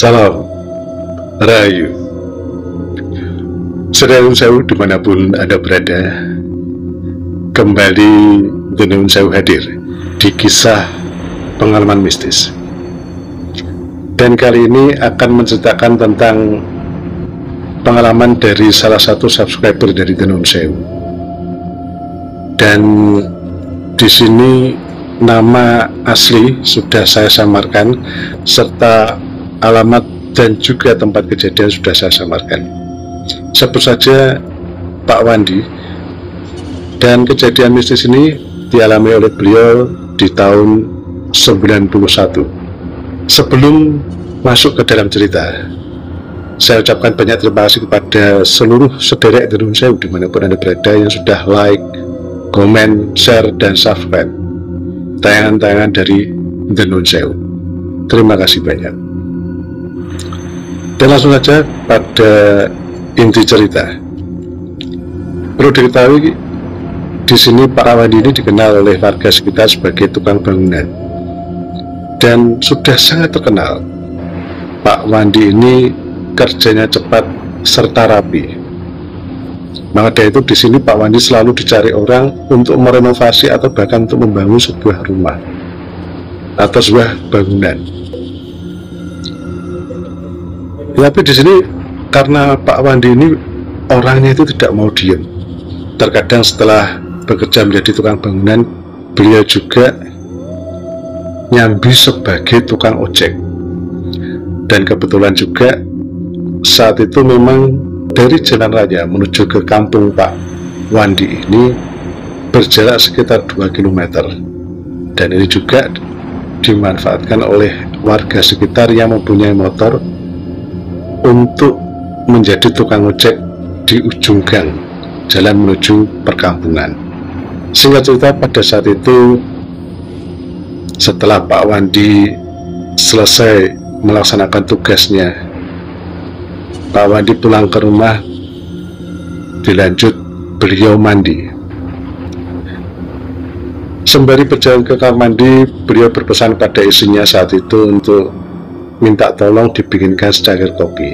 Salam Rahayu. Saudara Nuwun Sewu dimanapun Anda berada, kembali Nuwun Sewu hadir di kisah pengalaman mistis. Dan kali ini akan menceritakan tentang pengalaman dari salah satu subscriber dari Nuwun Sewu. Dan di sini nama asli sudah saya samarkan, serta alamat dan juga tempat kejadian sudah saya samarkan. Sebut saja Pak Wandi. Dan kejadian mistis ini dialami oleh beliau di tahun 91. Sebelum masuk ke dalam cerita, saya ucapkan banyak terima kasih kepada seluruh sederek Nuwun Sewu dimanapun Anda berada yang sudah like, komen, share, dan subscribe tayangan-tayangan dari Nuwun Sewu. Terima kasih banyak. Dan langsung saja pada inti cerita. Perlu diketahui, di sini Pak Wandi ini dikenal oleh warga sekitar sebagai tukang bangunan, dan sudah sangat terkenal. Pak Wandi ini kerjanya cepat serta rapi. Maka dari itu di sini Pak Wandi selalu dicari orang untuk merenovasi atau bahkan untuk membangun sebuah rumah atau sebuah bangunan. Tapi di sini karena Pak Wandi ini orangnya itu tidak mau diem. Terkadang setelah bekerja menjadi tukang bangunan, beliau juga nyambi sebagai tukang ojek. Dan kebetulan juga saat itu memang dari jalan raya menuju ke kampung Pak Wandi ini berjarak sekitar 2 km. Dan ini juga dimanfaatkan oleh warga sekitar yang mempunyai motor untuk menjadi tukang ojek di ujung gang jalan menuju perkampungan. Singkat cerita, pada saat itu setelah Pak Wandi selesai melaksanakan tugasnya, Pak Wandi pulang ke rumah, dilanjut beliau mandi. Sembari berjalan ke kamar mandi, beliau berpesan pada istrinya saat itu untuk minta tolong dibikinkan secangkir kopi.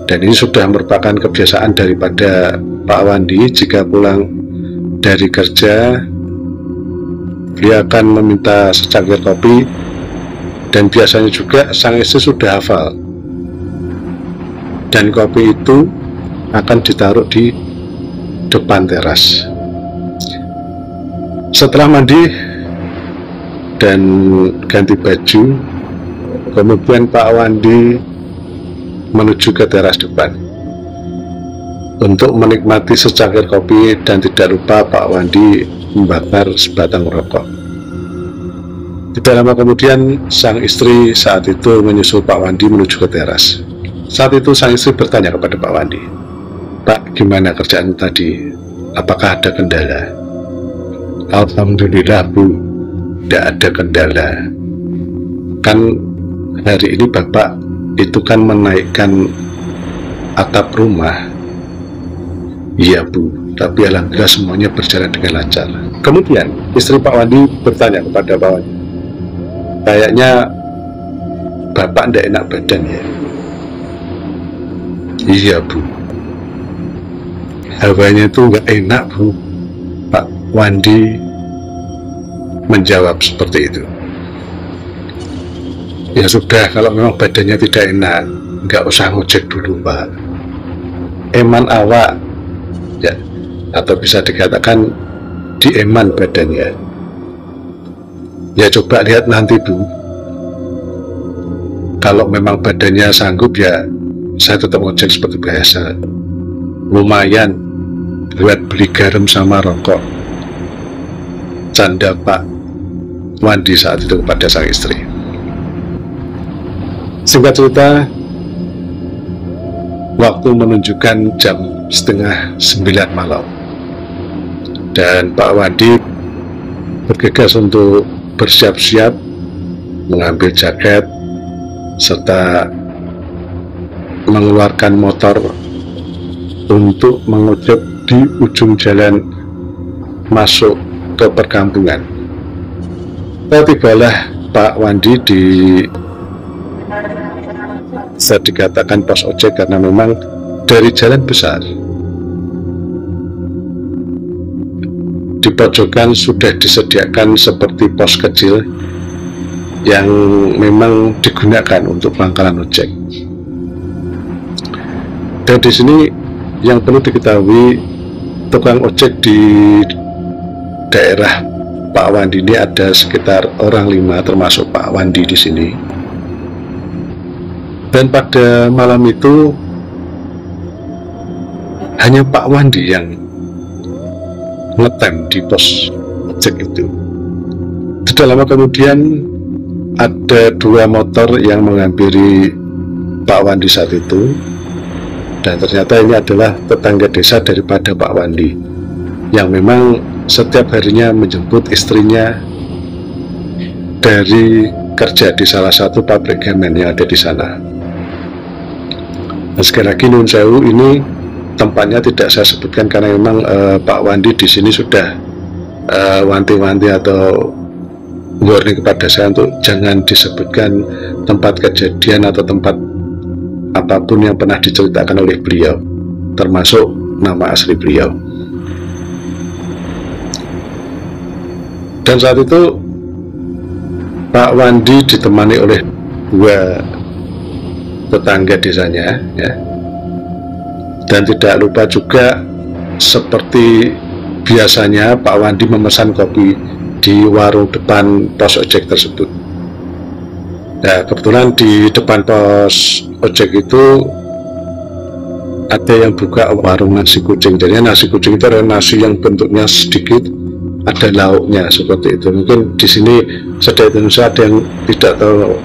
Dan ini sudah merupakan kebiasaan daripada Pak Wandi. Jika pulang dari kerja, dia akan meminta secangkir kopi, dan biasanya juga sang istri sudah hafal, dan kopi itu akan ditaruh di depan teras. Setelah mandi dan ganti baju, kemudian Pak Wandi menuju ke teras depan untuk menikmati secangkir kopi, dan tidak lupa Pak Wandi membakar sebatang rokok. Tidak lama kemudian sang istri saat itu menyusul Pak Wandi menuju ke teras. Saat itu sang istri bertanya kepada Pak Wandi, "Pak, gimana kerjaan tadi? Apakah ada kendala?" "Alhamdulillah, Bu, tidak ada kendala. Kan hari ini Bapak itu kan menaikkan atap rumah." "Iya, Bu, tapi alhamdulillah semuanya berjalan dengan lancar." Kemudian istri Pak Wandi bertanya kepada Pak Wandi, "Kayaknya Bapak tidak enak badan ya?" "Iya, Bu, hawanya itu nggak enak, Bu." Pak Wandi menjawab seperti itu. "Ya sudah, kalau memang badannya tidak enak, nggak usah ngojek dulu, Pak. Eman awak, ya, atau bisa dikatakan dieman badannya. Ya coba lihat nanti, Bu. Kalau memang badannya sanggup, ya saya tetap ngojek seperti biasa. Lumayan buat beli garam sama rokok." Canda Pak Wandi saat itu kepada sang istri. Singkat cerita, waktu menunjukkan jam 8:30 malam, dan Pak Wandi bergegas untuk bersiap-siap, mengambil jaket serta mengeluarkan motor untuk mengojek di ujung jalan masuk ke perkampungan. Tibalah Pak Wandi di bisa dikatakan pos ojek karena memang dari jalan besar di pojokan sudah disediakan seperti pos kecil yang memang digunakan untuk pangkalan ojek. Dan di sini yang perlu diketahui, tukang ojek di daerah Pak Wandi ini ada sekitar orang 5 termasuk Pak Wandi di sini. Dan pada malam itu hanya Pak Wandi yang ngetem di pos ojek itu. Tidak lama kemudian ada 2 motor yang menghampiri Pak Wandi saat itu, dan ternyata ini adalah tetangga desa daripada Pak Wandi yang memang setiap harinya menjemput istrinya dari kerja di salah satu pabrik garmen yang ada di sana. Dan sekali lagi Nun Sewu, ini tempatnya tidak saya sebutkan karena memang Pak Wandi di sini sudah wanti-wanti atau warning kepada saya untuk jangan disebutkan tempat kejadian atau tempat apapun yang pernah diceritakan oleh beliau, termasuk nama asli beliau. Dan saat itu Pak Wandi ditemani oleh 2 tetangga desanya, ya. Dan tidak lupa juga seperti biasanya Pak Wandi memesan kopi di warung depan pos ojek tersebut. Nah, kebetulan di depan pos ojek itu ada yang buka warung nasi kucing. Jadi nasi kucing itu adalah nasi yang bentuknya sedikit, ada lauknya seperti itu. Mungkin di sini sedaya Indonesia ada yang tidak tahu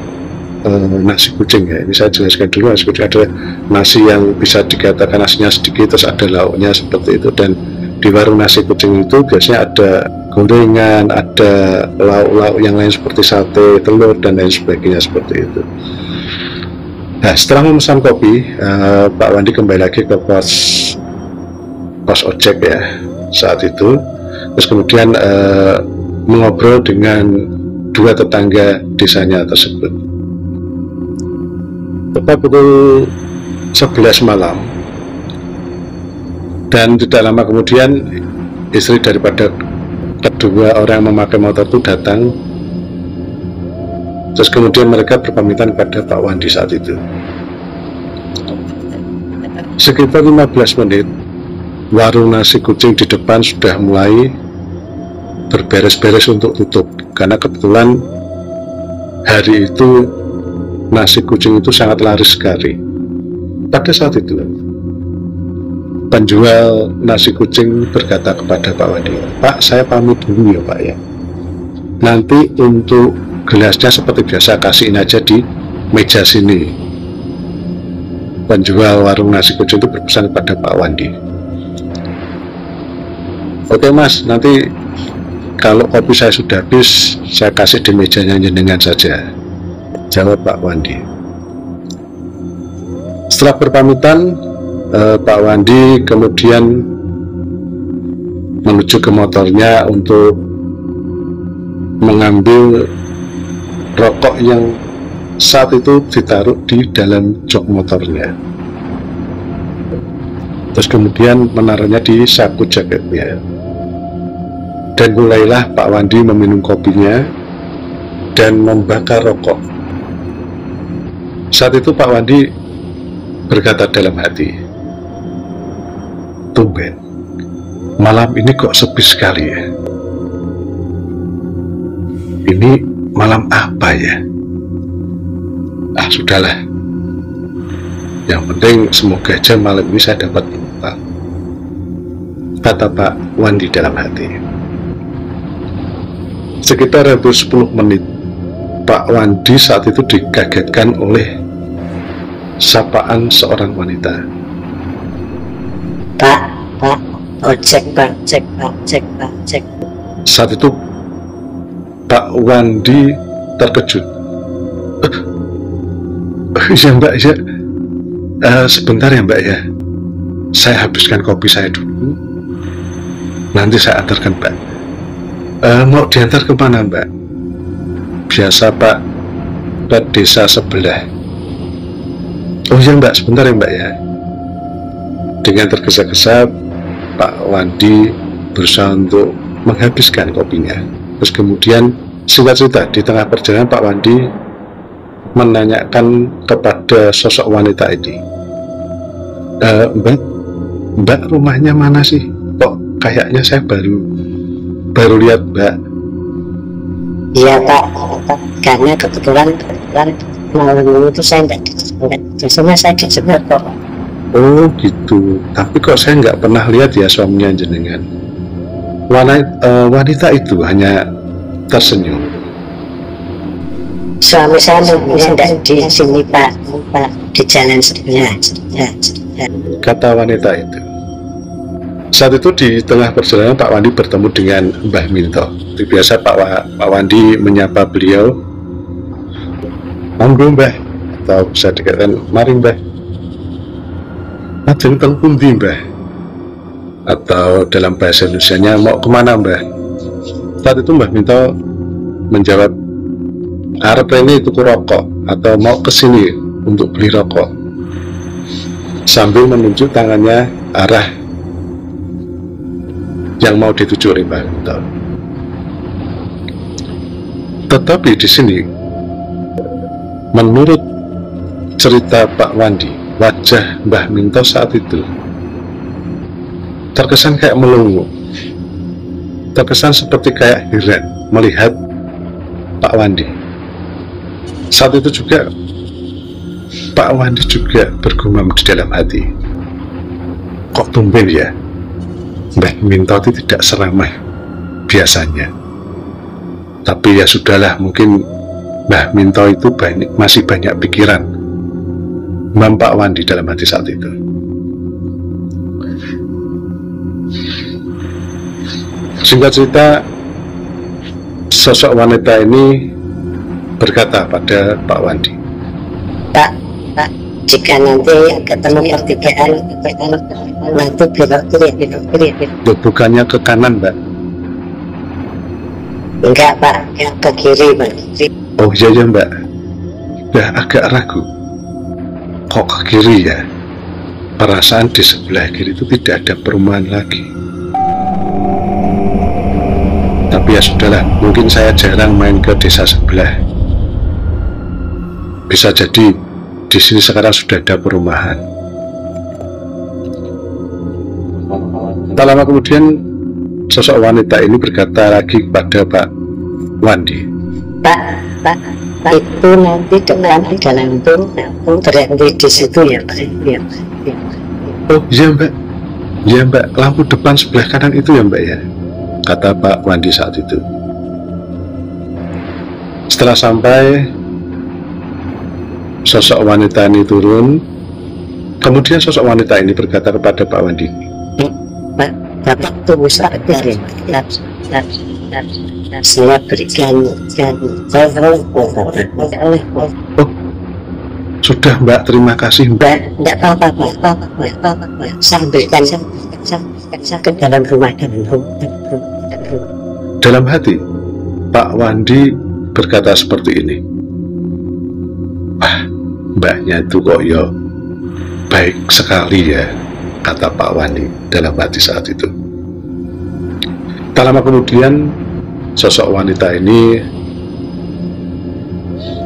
nasi kucing, ya. Ini saya jelaskan dulu. Nasi kucing adalah nasi yang bisa dikatakan nasinya sedikit terus ada lauknya seperti itu. Dan di warung nasi kucing itu biasanya ada gorengan, ada lauk-lauk yang lain seperti sate, telur, dan lain sebagainya seperti itu. Nah, setelah memesan kopi, Pak Wandi kembali lagi ke pos ojek, ya, saat itu. Terus kemudian mengobrol dengan 2 tetangga desanya tersebut. Tepat pukul 11 malam, dan tidak lama kemudian istri daripada kedua orang yang memakai motor itu datang. Terus kemudian mereka berpamitan kepada Pak Wandi saat itu. Sekitar 15 menit warung nasi kucing di depan sudah mulai berberes-beres untuk tutup, karena kebetulan hari itu nasi kucing itu sangat laris sekali. Pada saat itu penjual nasi kucing berkata kepada Pak Wandi, "Pak, saya pamit dulu ya Pak, ya. Nanti untuk gelasnya seperti biasa kasihin aja di meja sini." Penjual warung nasi kucing itu berpesan kepada Pak Wandi, "Oke Mas, nanti kalau kopi saya sudah habis, saya kasih di mejanya jenengan saja," jawab Pak Wandi. Setelah berpamitan, Pak Wandi kemudian menuju ke motornya untuk mengambil rokok yang saat itu ditaruh di dalam jok motornya. Terus kemudian menaruhnya di saku jaketnya. Dan mulailah Pak Wandi meminum kopinya dan membakar rokok. Saat itu Pak Wandi berkata dalam hati, "Tumben, malam ini kok sepi sekali ya. Ini malam apa ya? Ah, sudahlah. Yang penting semoga aja malam ini saya dapat penumpang," kata Pak Wandi dalam hati. Sekitar hampir 10 menit, Pak Wandi saat itu dikagetkan oleh sapaan seorang wanita. Pak, ojek bang, cek bang, cek bang, cek. Saat itu Pak Wandi terkejut. "Ya Mbak, ya, sebentar ya Mbak, ya. Saya habiskan kopi saya dulu, nanti saya antarkan Mbak." "Mau diantar kemana Mbak?" "Biasa Pak, ke desa sebelah." Oh ya Mbak, sebentar ya Mbak ya. Dengan tergesa-gesa Pak Wandi berusaha untuk menghabiskan kopinya. Terus kemudian singkat cerita, di tengah perjalanan Pak Wandi menanyakan kepada sosok wanita ini, Mbak rumahnya mana sih? Kok kayaknya saya baru lihat Mbak. Iya Pak, karena kebetulan malam itu saya nggak biasanya saya di sebelah kok. Oh gitu, tapi kok saya nggak pernah lihat ya suaminya jenengan. Wanita itu hanya tersenyum. Suami saya nggak di sini Pak, di jalan sebelah. Kata wanita itu. Saat itu di tengah perjalanan Pak Wandi bertemu dengan Mbah Minto. Seperti biasa Pak Wandi menyapa beliau, "Monggo Mbah," atau bisa dikatakan, "Mari Mbah." "Ajeng teng pundi Mbah?" Atau dalam bahasa Indonesianya, "Mau kemana Mbah?" Saat itu Mbah Minto menjawab, "Arep rene tuku rokok," atau "mau kesini untuk beli rokok," sambil menunjuk tangannya arah yang mau dituju oleh Mbah Minto. Tetapi di sini, menurut cerita Pak Wandi, wajah Mbah Minto saat itu terkesan kayak melongo, terkesan seperti kayak heran melihat Pak Wandi. Saat itu juga Pak Wandi juga bergumam di dalam hati, kok tumben ya Mbah Minto itu tidak seramah biasanya. Tapi ya sudahlah, mungkin Mbah Minto itu masih banyak pikiran Pak Wandi dalam hati saat itu. Singkat cerita, sosok wanita ini berkata pada Pak Wandi, Pak, jika nanti ketemu pertigaan, nanti belok kiri. bukannya ke kanan Mbak? Enggak Pak, ke kiri Pak. Oh iya ya Mbak, udah agak ragu, kok ke kiri ya? Perasaan di sebelah kiri itu tidak ada perumahan lagi. Tapi ya sudahlah, mungkin saya jarang main ke desa sebelah. Bisa jadi di sini sekarang sudah ada perumahan. Tak lama kemudian, sosok wanita ini berkata lagi kepada Pak Wandi, Pak, itu nanti depan jalan itu berhenti di situ ya Pak. Ya. "Oh iya Mbak, iya Mbak, lampu depan sebelah kanan itu ya Mbak ya," kata Pak Wandi saat itu. Setelah sampai, sosok wanita ini turun. Kemudian sosok wanita ini berkata kepada Pak Wandi, Pak, Bapak tunggu sebentar ya. Saya berikan "Oh sudah Mbak, terima kasih Mbak." Enggak apa-apa Pak. Sampaikan ke dalam rumah. Dalam hati, Pak Wandi berkata seperti ini, "Wah, mbaknya itu kok ya baik sekali ya," kata Pak Wandi dalam hati saat itu. Tak lama kemudian, sosok wanita ini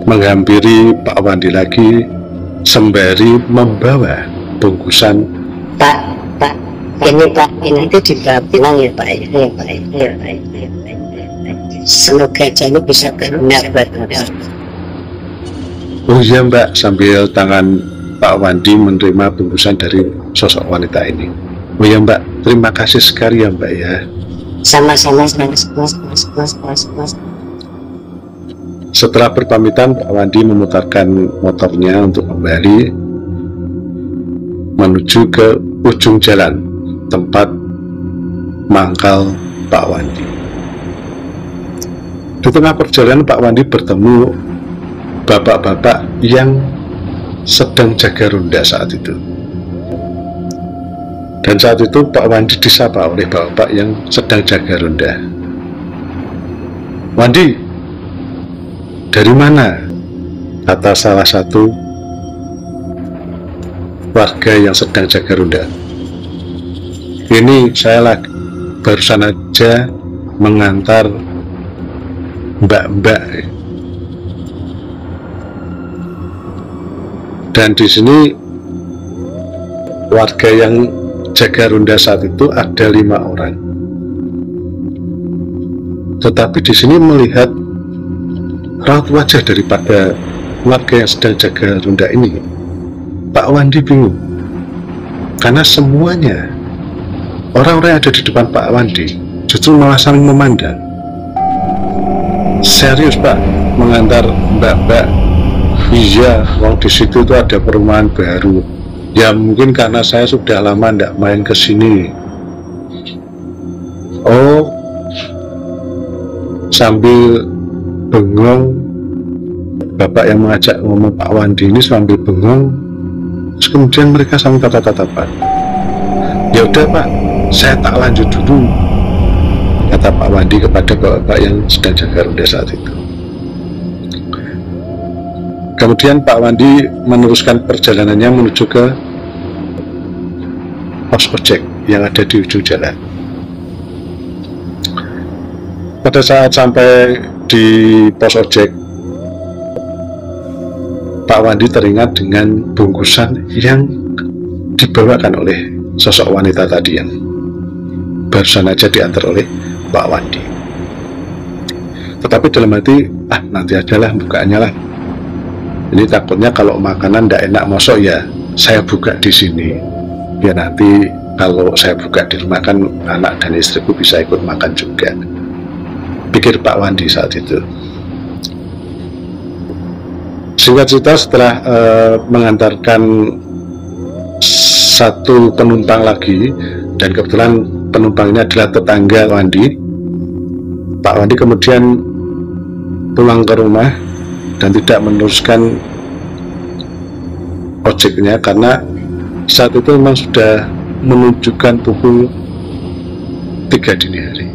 menghampiri Pak Wandi lagi sembari membawa bungkusan. Pak, ini itu dibawa pulang ya Pak. Semoga ini bisa benar. Oh iya Mbak, sambil tangan Pak Wandi menerima bungkusan dari sosok wanita ini. "Oh ya Mbak, terima kasih sekali ya Mbak ya." Sama-sama. Setelah berpamitan, Pak Wandi memutarkan motornya untuk kembali menuju ke ujung jalan tempat mangkal Pak Wandi. Di tengah perjalanan Pak Wandi bertemu bapak-bapak yang sedang jaga ronda saat itu. Dan saat itu Pak Wandi disapa oleh bapak yang sedang jaga ronda. "Wandi, dari mana?" kata salah satu warga yang sedang jaga ronda. Ini saya barusan aja mengantar mbak-mbak, dan di sini warga yang jaga ronda saat itu ada 5 orang. Tetapi di sini melihat raut wajah daripada warga yang sedang jaga ronda ini, Pak Wandi bingung, karena semuanya orang-orang yang ada di depan Pak Wandi justru malah saling memandang. Serius Pak, mengantar mbak-mbak? Iya, wong di situ tuh ada perumahan baru. Ya mungkin karena saya sudah lama tidak main ke sini. Oh, sambil bengong, bapak yang mengajak ngomong Pak Wandi ini sambil bengong, terus kemudian mereka saling tatap-tatapan. Ya udah Pak, saya tak lanjut dulu, kata Pak Wandi kepada bapak yang sedang jaga ronda saat itu. Kemudian Pak Wandi meneruskan perjalanannya menuju ke pos ojek yang ada di ujung jalan. Pada saat sampai di pos ojek, Pak Wandi teringat dengan bungkusan yang dibawakan oleh sosok wanita tadi yang barusan aja diantar oleh Pak Wandi. Tetapi dalam hati, nanti ajalah bukaannya lah. Ini takutnya kalau makanan tidak enak, mosok ya saya buka di sini. Ya nanti kalau saya buka di rumah kan anak dan istriku bisa ikut makan juga, pikir Pak Wandi saat itu. Singkat cerita, setelah mengantarkan satu penumpang lagi, dan kebetulan penumpang ini adalah tetangga Wandi, Pak Wandi kemudian pulang ke rumah dan tidak meneruskan ojeknya karena saat itu memang sudah menunjukkan pukul 3 dini hari.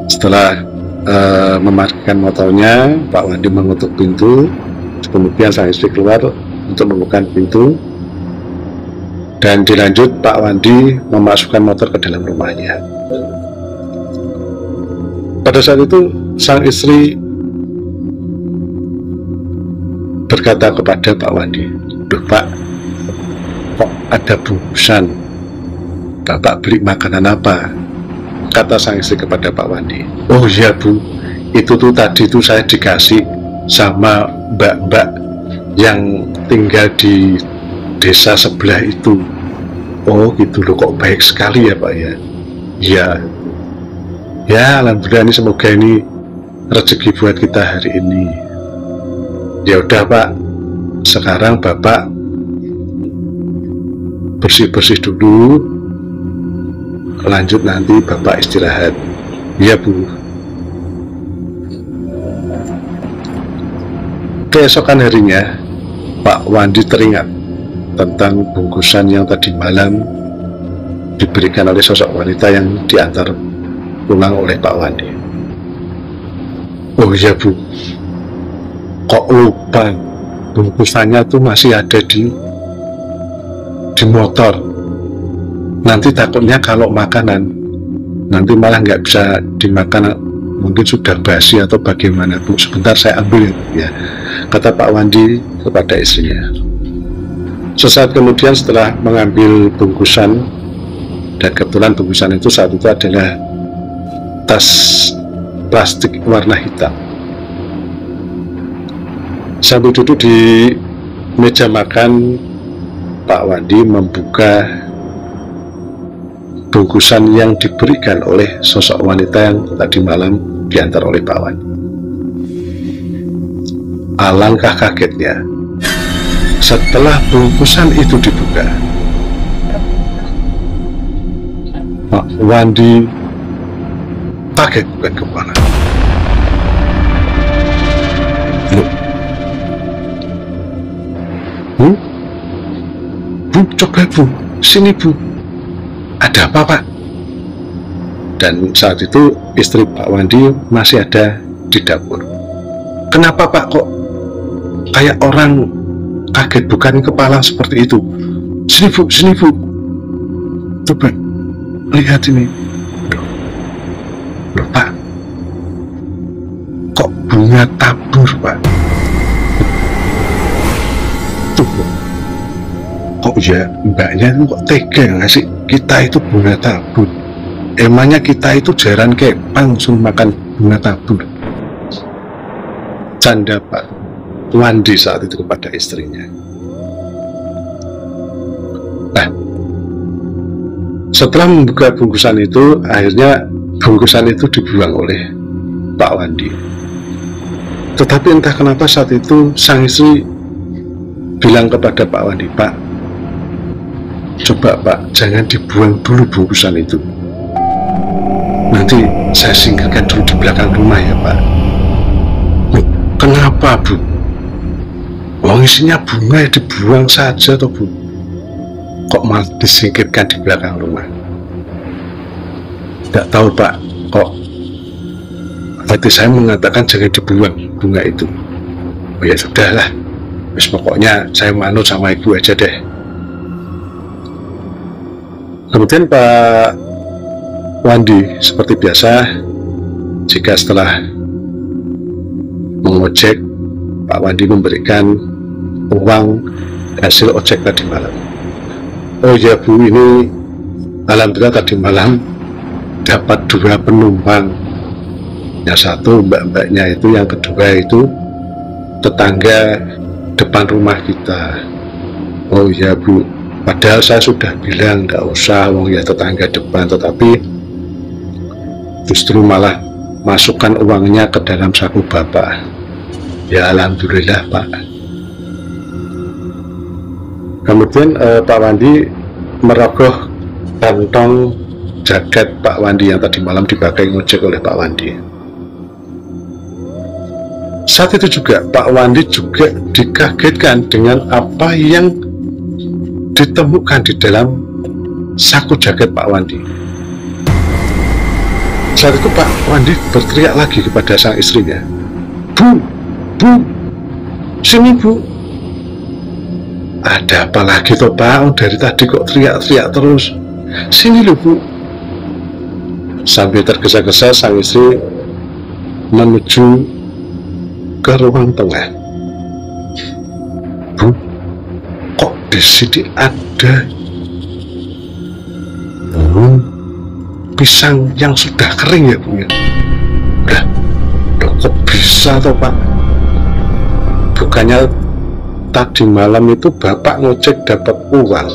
Setelah memarkirkan motornya, Pak Wandi mengetuk pintu, kemudian sang istri keluar untuk membuka pintu, dan dilanjut Pak Wandi memasukkan motor ke dalam rumahnya. Pada saat itu sang istri berkata kepada Pak Wandi, "Duh Pak, kok ada bungkusan? Bapak beli makanan apa?" Kata sang istri kepada Pak Wandi. "Oh iya Bu, itu tuh tadi tuh saya dikasih sama mbak-mbak yang tinggal di desa sebelah itu." "Oh gitu loh, kok baik sekali ya Pak ya." "Iya." "Ya alhamdulillah, ini semoga ini rezeki buat kita hari ini." "Ya udah Pak, sekarang Bapak bersih-bersih dulu, lanjut nanti Bapak istirahat." "Iya Bu." Keesokan harinya Pak Wandi teringat tentang bungkusan yang tadi malam diberikan oleh sosok wanita yang diantar pulang oleh Pak Wandi. "Oh iya Bu, kok lupa, bungkusannya tuh masih ada di motor. Nanti takutnya kalau makanan nanti malah nggak bisa dimakan, mungkin sudah basi atau bagaimana Bu, sebentar saya ambil ya," kata Pak Wandi kepada istrinya. Sesaat kemudian setelah mengambil bungkusan, dan kebetulan bungkusan itu saat itu adalah tas plastik warna hitam, sambil duduk di meja makan, Pak Wandi membuka bungkusan yang diberikan oleh sosok wanita yang tadi malam diantar oleh Pak Wandi. Alangkah kagetnya setelah bungkusan itu dibuka, Pak Wandi kaget bukan kepala. "Loh, Bu, coba Bu, sini Bu, ada apa Pak?" Dan saat itu istri Pak Wandi masih ada di dapur. "Kenapa Pak, kok kayak orang kaget, bukan kepala seperti itu. Sini bu, coba lihat ini. Loh Pak, kok bunga tabur Pak? Tuh, kok ya mbaknya itu kok tega ngasih kita itu bunga tabur? Emangnya kita itu jarang kepang langsung makan bunga tabur? Canda Pak Wandi saat itu kepada istrinya. Nah, setelah membuka bungkusan itu, akhirnya bungkusan itu dibuang oleh Pak Wandi. Tetapi entah kenapa saat itu sang istri bilang kepada Pak Wandi, Pak, coba Pak, jangan dibuang dulu bungkusan itu. Nanti saya singkirkan dulu di belakang rumah ya Pak. Loh, kenapa Bu? Wong isinya bunga ya dibuang saja toh Bu. Kok malah disingkirkan di belakang rumah? Tidak tahu Pak, kok hati saya mengatakan jangan dibuang bunga itu. Oh ya sudahlah, wis pokoknya saya manut sama ibu aja deh. Kemudian Pak Wandi seperti biasa, jika setelah mengojek, Pak Wandi memberikan uang hasil ojek tadi malam. Oh ya Bu, ini alhamdulillah tadi malam dapat 2 penumpang. Yang satu mbak-mbaknya itu, yang kedua itu tetangga depan rumah kita. Oh ya Bu, padahal saya sudah bilang nggak usah, wong ya tetangga depan, tetapi justru malah masukkan uangnya ke dalam saku Bapak. Ya alhamdulillah Pak. Kemudian Pak Wandi merogoh kantong jaket Pak Wandi yang tadi malam dipakai ngojek oleh Pak Wandi. Saat itu juga Pak Wandi juga dikagetkan dengan apa yang ditemukan di dalam saku jaket Pak Wandi. Saat itu Pak Wandi berteriak lagi kepada sang istrinya, Bu, sini Bu. Ada apa lagi toh Pak? Dari tadi kok teriak-teriak terus. Sini loh Bu. Sambil tergesa-gesa sang istri menuju ke ruang tengah. Bu, kok di sini ada daun pisang yang sudah kering ya Bu ya? Udah, kok bisa toh Pak? Bukannya tadi malam itu Bapak ngojek dapat uang,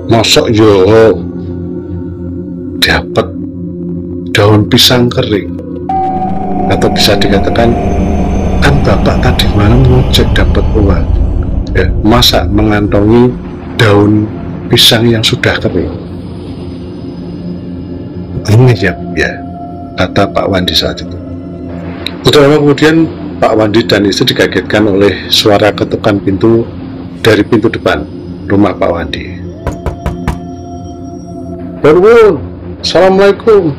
mosok yo dapat daun pisang kering? Atau bisa dikatakan, kan Bapak tadi malam ngojek dapat uang, ya, masa mengantongi daun pisang yang sudah kering? Ini ya, kata Pak Wandi saat itu. Tidak lama kemudian Pak Wandi dan istri dikagetkan oleh suara ketukan pintu dari pintu depan rumah Pak Wandi. Bun, Assalamualaikum.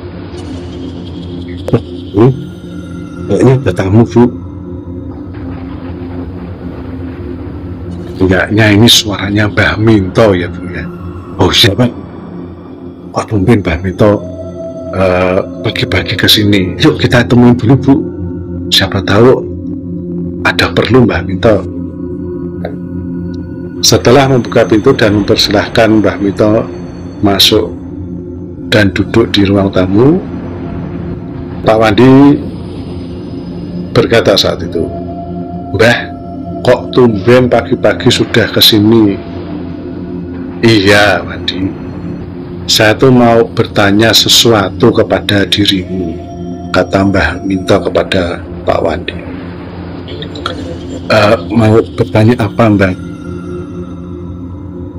Ini ada tamu Bu. Enggaknya ini suaranya Mbah Minto ya Bu ya. Oh siapa? Kok tumben Mbah Minto pagi-pagi ke sini? Yuk kita temuin dulu Bu. Siapa tahu ada perlu Mbah Minto. Setelah membuka pintu dan mempersilahkan Mbah Minto masuk dan duduk di ruang tamu, Pak Wandi berkata saat itu, Mbah, kok tumben pagi-pagi sudah kesini? Iya Wandi, saya tuh mau bertanya sesuatu kepada dirimu, kata Mbah Minto kepada Pak Wandi. Mau bertanya apa Mbak?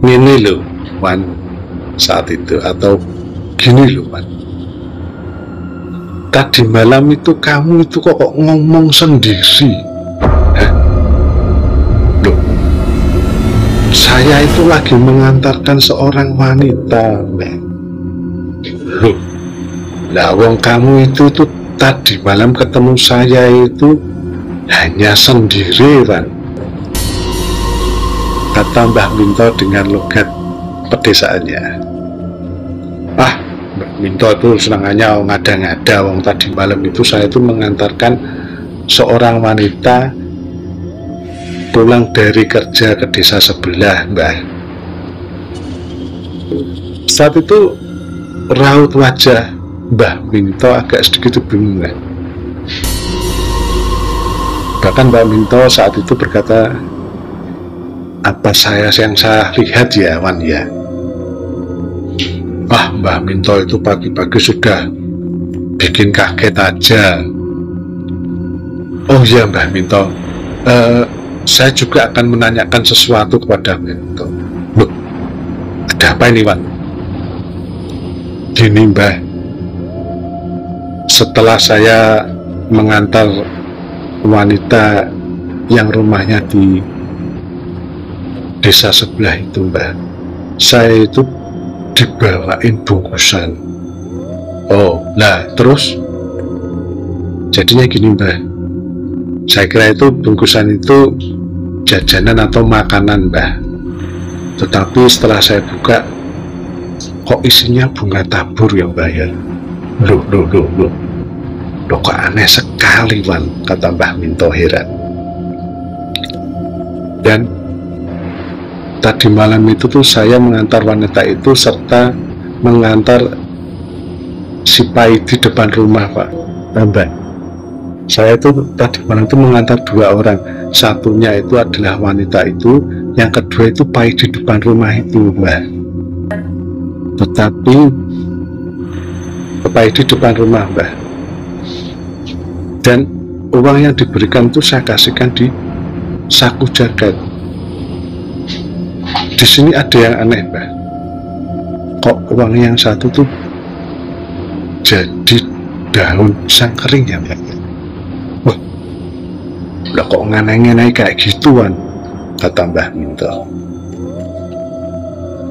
Ini loh Wan, saat itu, atau gini loh Wan, tadi malam itu kamu itu kok ngomong sendiri? Loh, saya itu lagi mengantarkan seorang wanita Mbak. Loh, lah wong kamu itu tuh tadi malam ketemu saya itu hanya sendiri kan? kata Mbah Minto dengan logat pedesaannya. Ah, Mbah Minto itu senangannya ngada-ngada, wong tadi malam itu saya itu mengantarkan seorang wanita pulang dari kerja ke desa sebelah, Mbah. Saat itu raut wajah Mbah Minto agak sedikit bingung, Mbah. Bahkan Mbah Minto saat itu berkata, apa saya yang salah lihat ya, Wan ya? Ah, Mbah Minto itu pagi-pagi sudah bikin kaget aja. Oh ya Mbah Minto, saya juga akan menanyakan sesuatu kepada Minto. Loh, ada apa ini, Wan? Gini Mbah, setelah saya mengantar wanita yang rumahnya di desa sebelah itu, Mbah, saya itu dibawain bungkusan. Oh, nah terus jadinya gini Mbah, saya kira itu bungkusan itu jajanan atau makanan, Mbah. Tetapi setelah saya buka, kok isinya bunga tabur ya, Mbah ya. Loh, kok aneh sekali, Wan, kata Mbah Minto heran. Dan tadi malam itu tuh saya mengantar wanita itu serta mengantar si Pai di depan rumah, Pak. Mbak, saya itu tadi malam itu mengantar 2 orang. Satunya itu adalah wanita itu, yang kedua itu Pai di depan rumah itu, Mbak. Tetapi Pai di depan rumah, Mbak. Dan uang yang diberikan itu saya kasihkan di saku jagat. Di sini ada yang aneh, Mbak. Kok uang yang satu tuh jadi daun pisang kering ya, Mbak? Wah, udah kok nganai-nganai kayak gituan, kata Mbah Minto.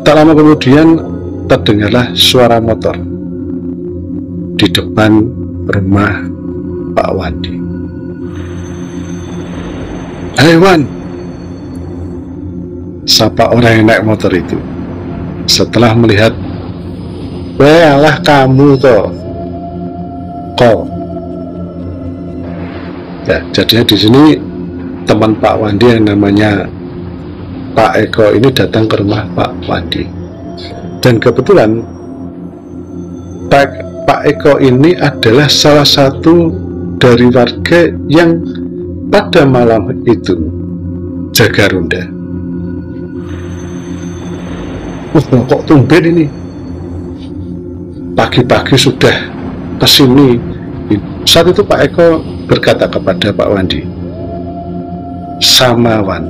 Tak lama kemudian terdengarlah suara motor di depan rumah Pak Wandi. Hai Wan, sapa orang yang naik motor itu setelah melihat, alah kamu toh kok ya. Jadinya di sini teman Pak Wandi yang namanya Pak Eko ini datang ke rumah Pak Wandi, dan kebetulan Pak Eko ini adalah salah satu dari warga yang pada malam itu jaga ronda. Kok tumben ini pagi-pagi sudah kesini. Saat itu Pak Eko berkata kepada Pak Wandi, sama Wan,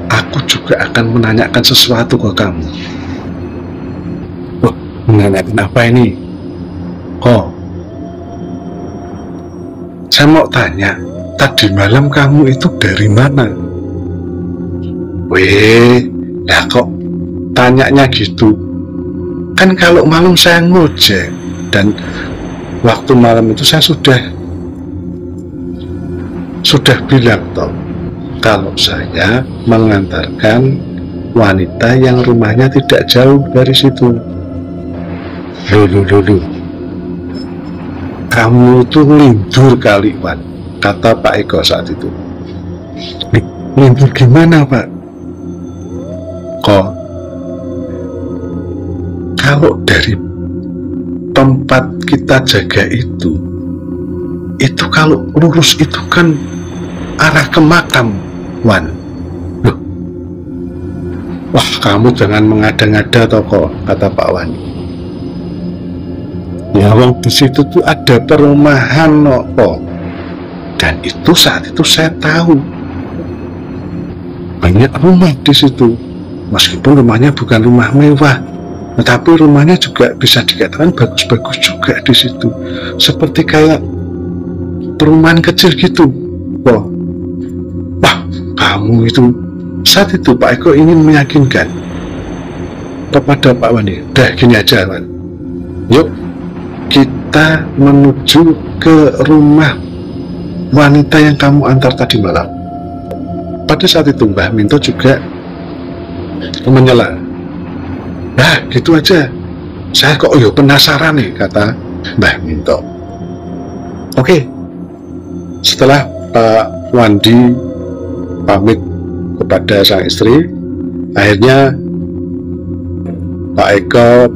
aku juga akan menanyakan sesuatu ke kamu. Wah, menanyakan apa ini? Oh, saya mau tanya, tadi malam kamu itu dari mana? Weh, ya kok tanyanya gitu? Kan kalau malam saya ngojek, dan waktu malam itu saya sudah bilang toh, kalau saya mengantarkan wanita yang rumahnya tidak jauh dari situ. Loh, kamu itu lindur kali, Wan, kata Pak Eko saat itu. Lindur gimana, Pak? Kok kalau dari tempat kita jaga itu kalau lurus itu kan arah ke makam, Wan. Loh, wah kamu jangan mengada-ngada toko, kata Pak Wan. Ya wong di situ tuh ada perumahan kok, dan itu saat itu saya tahu banyak rumah di situ, meskipun rumahnya bukan rumah mewah, tetapi rumahnya juga bisa dikatakan bagus-bagus juga di situ, seperti kayak perumahan kecil gitu. Wah, kamu itu saat itu Pak Eko ingin meyakinkan kepada Pak Wandi, dah gini aja, Wan, yuk kita menuju ke rumah wanita yang kamu antar tadi malam. Pada saat itu Mbah Minto juga menyela. Nah, gitu aja. Saya kok penasaran nih, kata Mbah Minto. Oke, setelah Pak Wandi pamit kepada sang istri, akhirnya Pak Eko,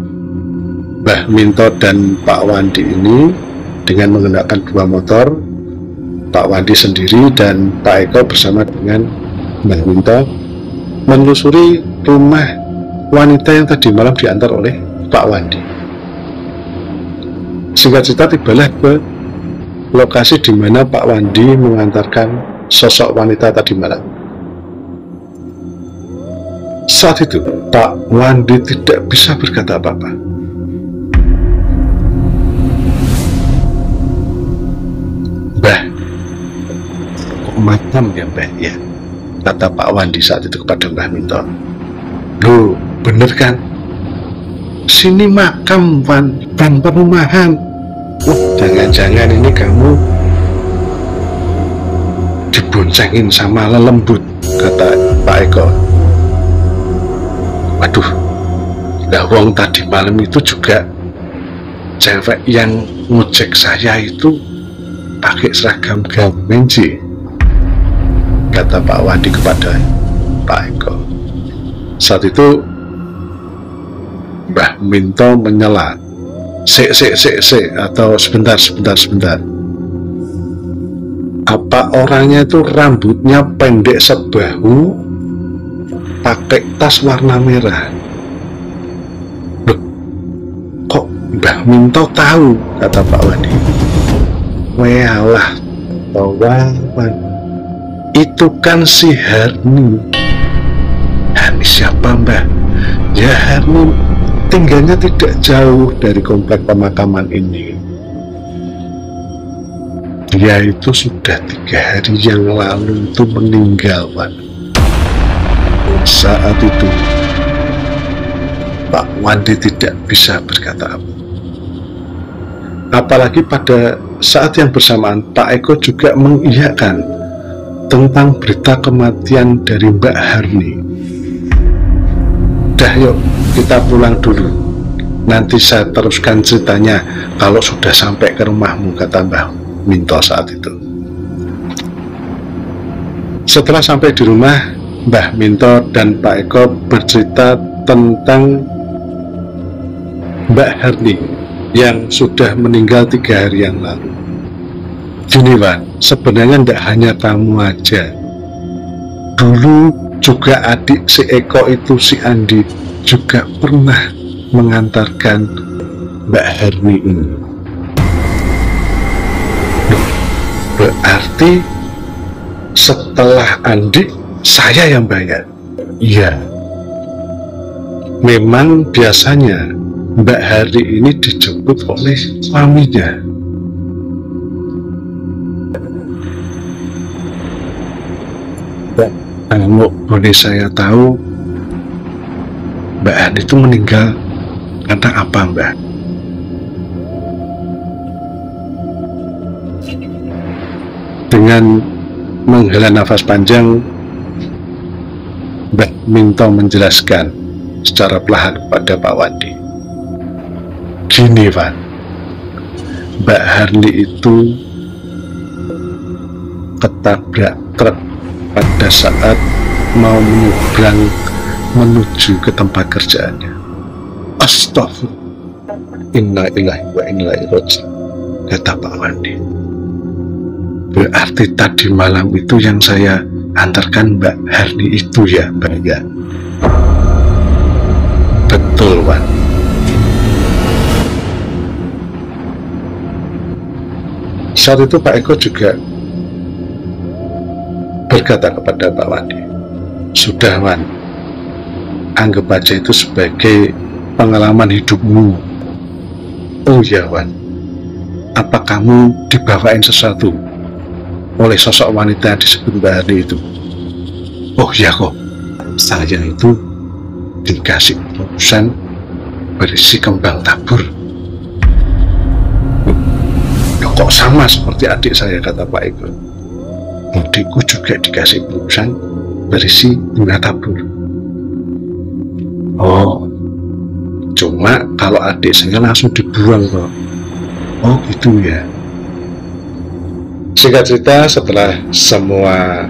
Mbah Minto dan Pak Wandi ini dengan menggunakan 2 motor, Pak Wandi sendiri dan Pak Eko bersama dengan Mbah Minto menelusuri rumah wanita yang tadi malam diantar oleh Pak Wandi. Singkat cerita, tibalah ke lokasi di mana Pak Wandi mengantarkan sosok wanita tadi malam. Saat itu Pak Wandi tidak bisa berkata apa-apa. Mbah, kok macam ya Mbah ya, kata Pak Wandi saat itu kepada Mbah Minto. Loh, bener kan? Sini makam van perumahan. Jangan-jangan ini kamu diboncengin sama lelembut, kata Pak Eko. Waduh, lah wong tadi malam itu juga cewek yang ngojek saya itu pakai seragam gamenji, kata Pak Wandi kepada Pak Eko. Saat itu Mbah Minto menyela, se atau sebentar. Apa orangnya itu rambutnya pendek sebahu, pakai tas warna merah? Loh, kok Mbah Minto tahu, kata Pak Wandi. Walah, Wawan, itu kan si Harni. Harni siapa Mbah? Ya Harni tinggalnya tidak jauh dari komplek pemakaman ini. Dia itu sudah 3 hari yang lalu itu meninggal, Wan. Saat itu Pak Wandi tidak bisa berkata apa. Apalagi pada saat yang bersamaan Pak Eko juga mengiyakan tentang berita kematian dari Mbak Harni. Dah yuk, kita pulang dulu. Nanti saya teruskan ceritanya kalau sudah sampai ke rumahmu, kata Mbah Minto saat itu. Setelah sampai di rumah, Mbah Minto dan Pak Eko bercerita tentang Mbak Harni yang sudah meninggal 3 hari yang lalu. Gini Wan, sebenarnya tidak hanya kamu aja. Dulu juga adik si Eko itu, si Andi, juga pernah mengantarkan Mbak Harni ini. Berarti setelah Andi, saya yang bayar? Iya. Memang biasanya Mbak Harni ini dijemput oleh suaminya. Kalau boleh saya tahu, Mbak Harni itu meninggal karena apa, Mbak? Dengan menghela nafas panjang, Mbak Minto menjelaskan secara perlahan kepada Pak Wandi. Gini, Pak, Mbak Harni itu ketabrak truk pada saat mau menyeberang menuju ke tempat kerjaannya. Astagfirullah, inna lillahi wa inna ilaihi raji'un, kata Pak Wandi. Berarti tadi malam itu yang saya antarkan Mbak Harni itu ya, Mbak ya? Betul, Wan. Saat itu Pak Eko juga berkata kepada Pak Wandi, sudah Wan, anggap aja itu sebagai pengalaman hidupmu. Oh ya Wan, apa kamu dibawain sesuatu oleh sosok wanita yang disebut Mbak Harni itu? Oh ya kok, saya itu dikasih bungkusan berisi kembang tabur. Ya kok sama seperti adik saya, kata Pak Eko. Adikku juga dikasih bungkusan berisi bunga tabur. Oh, cuma kalau adik saya langsung dibuang kok. Oh gitu ya. Singkat cerita, setelah semua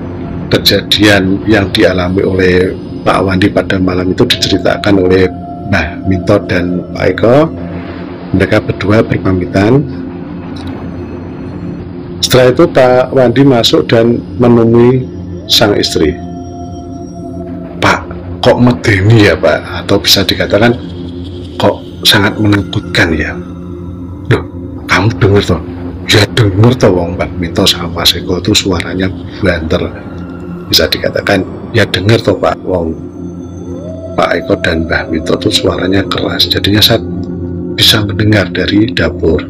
kejadian yang dialami oleh Pak Wandi pada malam itu diceritakan oleh Mbah Minto dan Pak Eko, mereka berdua berpamitan. Setelah itu Pak Wandi masuk dan menemui sang istri. Pak, kok medeni ya Pak? Atau bisa dikatakan kok sangat menakutkan ya? Loh, kamu dengar toh? Ya denger toh wong Mbak Minto sama Mas Eko itu suaranya banter. Bisa dikatakan ya denger toh Pak, wong Pak Eko dan Mbah Minto itu suaranya keras. Jadinya saya bisa mendengar dari dapur.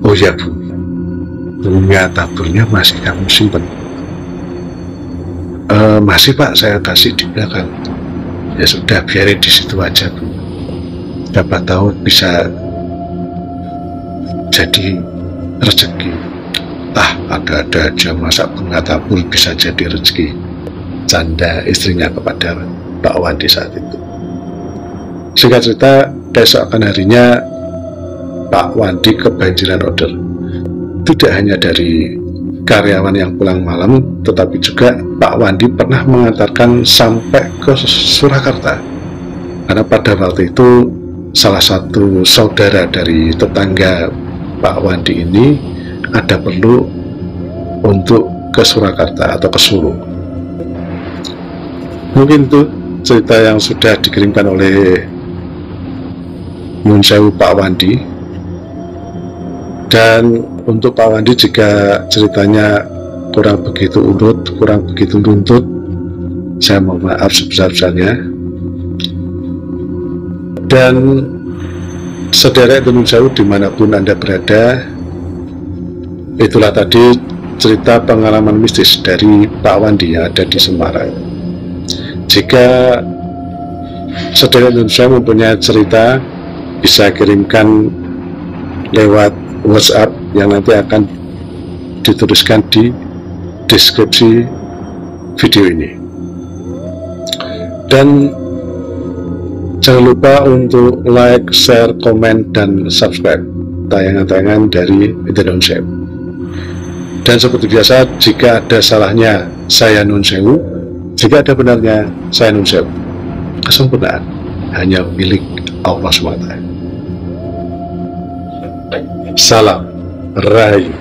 Oh ya Bu, bunga taburnya masih kamu simpen? Masih Pak, saya kasih di belakang. Ya sudah, biarin di situ aja Bu. Dapat tahu bisa jadi rezeki. Ada aja masa bunga tabur bisa jadi rezeki, canda istrinya kepada Pak Wandi saat itu. Singkat cerita, keesokan harinya Pak Wandi kebanjiran order. Tidak hanya dari karyawan yang pulang malam, tetapi juga Pak Wandi pernah mengantarkan sampai ke Surakarta. Karena pada waktu itu salah satu saudara dari tetangga Pak Wandi ini ada perlu untuk ke Surakarta atau ke Solo. Mungkin itu cerita yang sudah dikirimkan oleh Nyun Sewu Pak Wandi. Dan untuk Pak Wandi, jika ceritanya kurang begitu urut, kurang begitu runtut, saya mohon maaf sebesar-besarnya. Dan sederek Nyun Sewu dimanapun Anda berada, itulah tadi cerita pengalaman mistis dari Pak Wandi yang ada di Semarang. Jika saudara Indonesia mempunyai cerita, bisa kirimkan lewat WhatsApp yang nanti akan dituliskan di deskripsi video ini. Dan jangan lupa untuk like, share, komen, dan subscribe tayangan-tayangan dari Indonesia. Dan seperti biasa, jika ada salahnya saya Nun Sewu, jika ada benarnya saya Nun Sewu. Kesempurnaan hanya milik Allah SWT. Salam Rahayu.